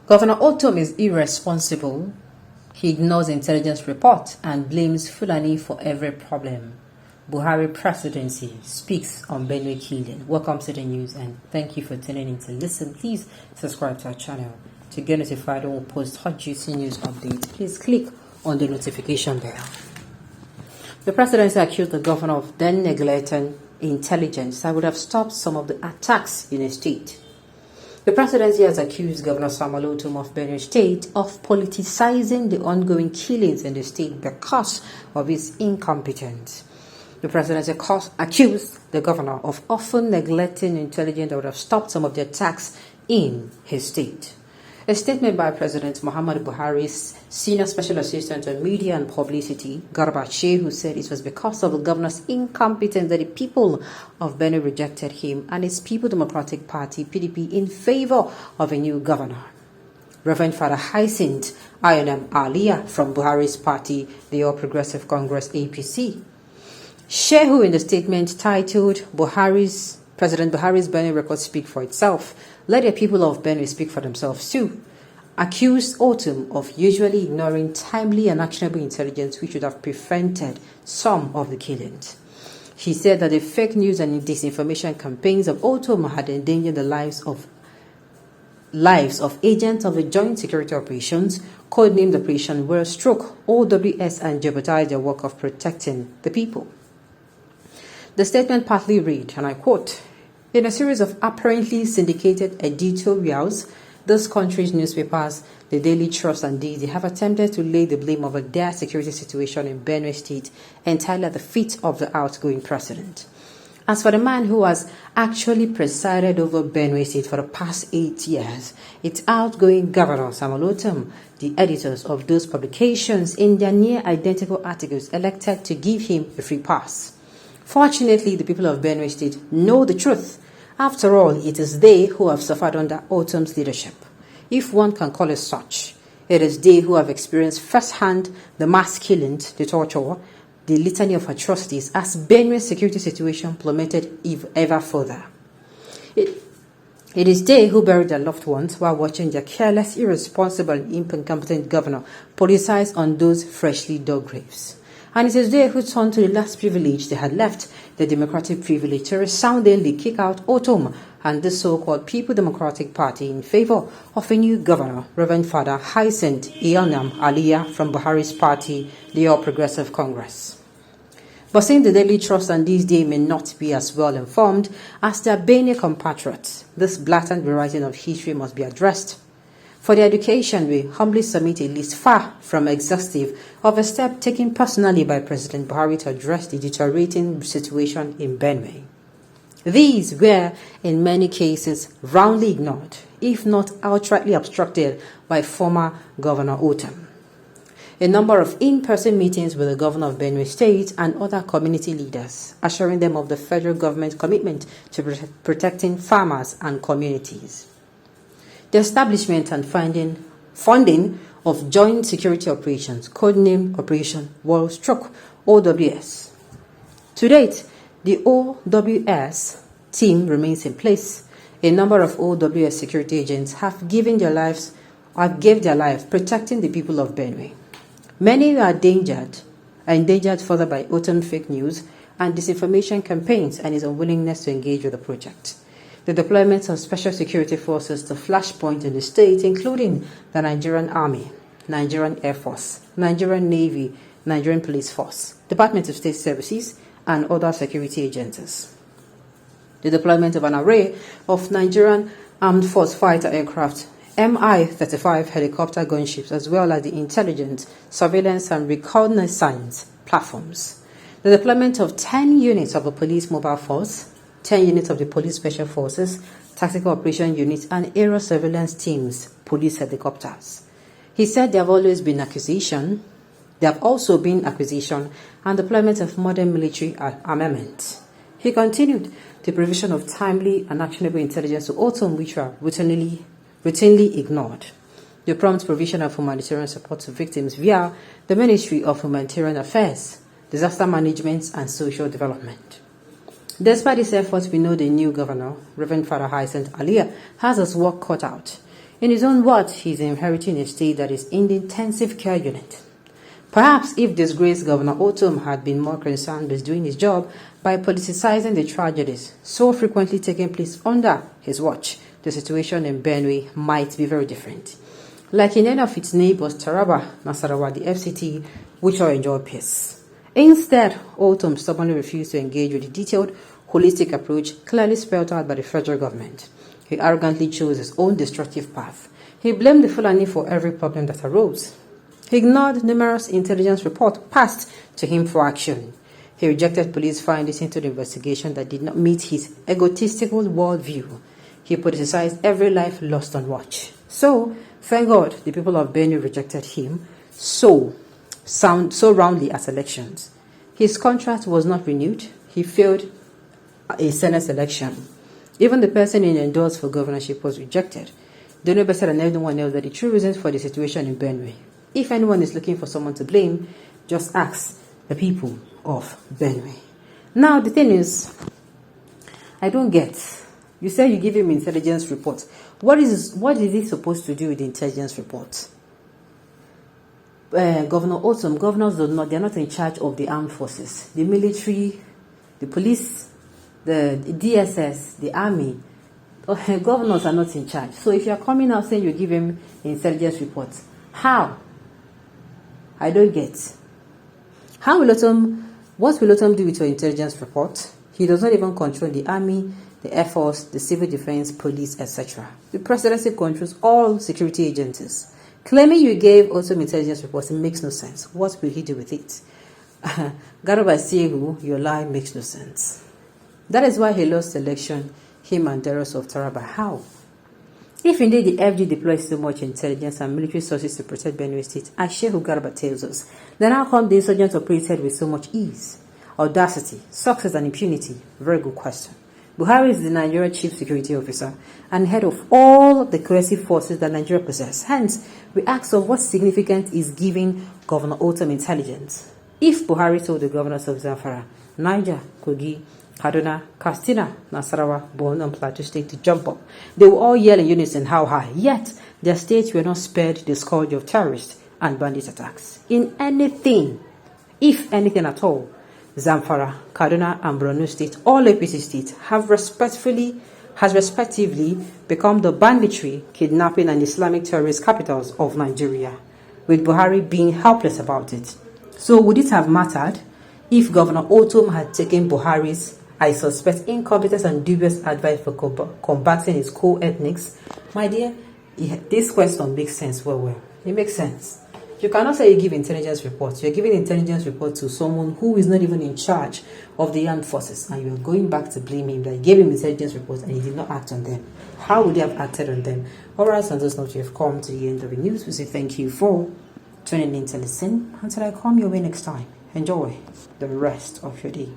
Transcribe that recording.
Governor Autumn is irresponsible. He ignores intelligence reports and blames Fulani for every problem. Buhari presidency speaks on Benue killing. Welcome to the news and thank you for tuning in to listen. Please subscribe to our channel to get notified when we post hot juicy news updates. Please click on the notification bell. The presidency accused the governor of then neglecting intelligence that would have stopped some of the attacks in the state. The presidency has accused Governor Samuel Autumn of Benue State of politicizing the ongoing killings in the state because of his incompetence. The presidency accused the governor of often neglecting intelligence that would have stopped some of the attacks in his state. A statement by President Muhammadu Buhari's Senior Special Assistant on Media and Publicity, Garba Shehu, said it was because of the governor's incompetence that the people of Benue rejected him and his People Democratic Party, PDP, in favor of a new governor. Reverend Father Hyacinth Ionam Aliyah from Buhari's party, the All Progressive Congress, APC. Shehu, in the statement titled President Buhari's Benue record speak for itself, let the people of Benue speak for themselves too, accused Autumn of usually ignoring timely and actionable intelligence which would have prevented some of the killings. He said that the fake news and disinformation campaigns of Autumn had endangered the lives of agents of the Joint Security Operations, codenamed Operation World Stroke, OWS, and jeopardized their work of protecting the people. The statement partly read, and I quote, "In a series of apparently syndicated editorials, this country's newspapers, the Daily Trust and Daisy, have attempted to lay the blame of a dire security situation in Benue State entirely at the feet of the outgoing president. As for the man who has actually presided over Benue State for the past 8 years, its outgoing governor, Samuel Autumn, the editors of those publications in their near-identical articles elected to give him a free pass. Fortunately, the people of Benue State know the truth. After all, it is they who have suffered under Autumn's leadership, if one can call it such. It is they who have experienced firsthand the mass killings, the torture, the litany of atrocities as Benue's security situation plummeted ever further. It is they who buried their loved ones while watching their careless, irresponsible, and incompetent governor politicize on those freshly dug graves. And it is they who turned to the last privilege they had left, the democratic privilege, to resoundingly kick out Autumn and the so-called People Democratic Party in favor of a new governor, Reverend Father Hyacinth Ionam Aliyah from Buhari's party, the All Progressive Congress. But since the Daily Trust and these days may not be as well informed as their Benue compatriots, this blatant rewriting of history must be addressed. For their education, we humbly submit a list far from exhaustive of a step taken personally by President Buhari to address the deteriorating situation in Benue. These were, in many cases, roundly ignored, if not outrightly obstructed by former Governor Autumn. A number of in-person meetings with the governor of Benue State and other community leaders, assuring them of the federal government's commitment to protecting farmers and communities. The establishment and funding of Joint Security Operations, codenamed Operation World Stroke, OWS. To date, the OWS team remains in place. A number of OWS security agents have gave their lives protecting the people of Benue. Many are endangered further by Autumn fake news and disinformation campaigns and his unwillingness to engage with the project. The deployment of special security forces to flashpoint in the state, including the Nigerian Army, Nigerian Air Force, Nigerian Navy, Nigerian Police Force, Department of State Services, and other security agencies. The deployment of an array of Nigerian Armed Force fighter aircraft, Mi-35 helicopter gunships, as well as the intelligence, surveillance, and reconnaissance platforms. The deployment of 10 units of the police mobile force, 10 units of the police special forces, tactical operation units, and aerial surveillance teams, police helicopters. He said there have also been acquisition and deployment of modern military armament. He continued the provision of timely and actionable intelligence to Autumn, which were routinely ignored. The prompt provision of humanitarian support to victims via the Ministry of Humanitarian Affairs, Disaster Management, and Social Development. Despite these efforts, we know the new governor, Reverend Father Hyacinth Aliyah, has his work cut out. In his own words, he's inheriting a state that is in the intensive care unit. Perhaps if disgraced Governor Otom had been more concerned with doing his job by politicizing the tragedies so frequently taking place under his watch, the situation in Benue might be very different. Like in any of its neighbors, Taraba, Nasarawa, the FCT, which all enjoy peace. Instead, Otom stubbornly refused to engage with the detailed, holistic approach clearly spelled out by the federal government. He arrogantly chose his own destructive path. He blamed the Fulani for every problem that arose. He ignored numerous intelligence reports passed to him for action. He rejected police findings into the investigation that did not meet his egotistical worldview. He politicized every life lost on watch. So, thank God the people of Benue rejected him so roundly at elections. His contract was not renewed. He failed a Senate election. Even the person he endorsed for governorship was rejected. They know better than anyone else that the true reasons for the situation in Benue. If anyone is looking for someone to blame, just ask the people of Benue. Now, the thing is, I don't get. You say you give him intelligence report. What is he supposed to do with the intelligence report? Governor Otom, governors they're not in charge of the armed forces, the military, the police, the DSS, the army. Governors are not in charge. So if you're coming out saying you give him intelligence reports, how? I don't get. What will Otom do with your intelligence report? He does not even control the army, the Air Force, the civil defense, police, etc. The presidency controls all security agencies. Claiming you gave Otom intelligence reports, it makes no sense. What will he do with it? Garba Sehu, your lie makes no sense. That is why he lost the election, him and the rest of Taraba. How? If indeed the FG deploys so much intelligence and military sources to protect Benue State, as Shehu Garba tells us, then how come the insurgents operated with so much ease, audacity, success and impunity? Very good question. Buhari is the Nigeria Chief Security Officer and head of all the cohesive forces that Nigeria possesses. Hence, we ask of what significance is giving Governor Otom intelligence. If Buhari told the governors of Zamfara, Niger, Kogi, Kaduna, Katsina, Nasarawa, Borno, and Plateau State to jump up, they will all yell in unison how high. Yet, their states were not spared the scourge of terrorist and bandit attacks. In anything, if anything at all, Zamfara, Kaduna, and Borno State, all APC states, has respectively become the banditry, kidnapping, and Islamic terrorist capitals of Nigeria, with Buhari being helpless about it. So would it have mattered if Governor Otom had taken Buhari's, I suspect, incompetence and dubious advice for combating his co-ethnics? My dear, this question makes sense well. It makes sense. You cannot say you give intelligence reports. You're giving intelligence report to someone who is not even in charge of the armed forces, and you're going back to blame him that you gave him intelligence reports and he did not act on them. How would he have acted on them? Alright, on this note, you have come to the end of the news. We say thank you for tuning in to listen. Until I come your way next time, enjoy the rest of your day.